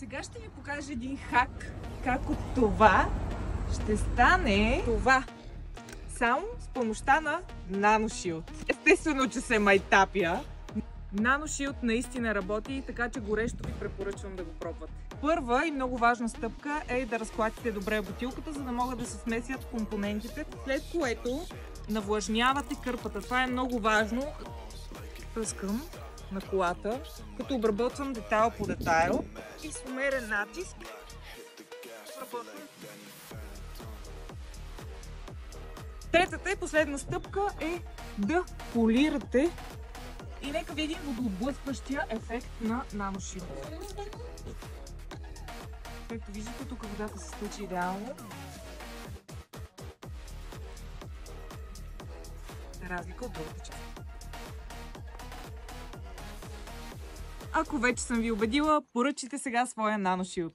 Сега ще ви покажа един хак, как от това ще стане това. Само с помощта на NanoShield. Естествено, че се майтапя. NanoShield наистина работи, така че горещо ви препоръчвам да го пробвате. Първа и много важна стъпка е да разклатите добре бутилката, за да могат да се смесят компонентите, след което навлажнявате кърпата. Това е много важно. Пръскам на колата, като обработвам детайл по детайл и с умерен натиск обработвам. Третата и последна стъпка е да полирате и нека видим водоблъскващия ефект на NanoShield. Както виждате, тук водата се стъчи идеално. За разлика от другата част. Ако вече съм ви убедила, поръчайте сега своя NanoShield.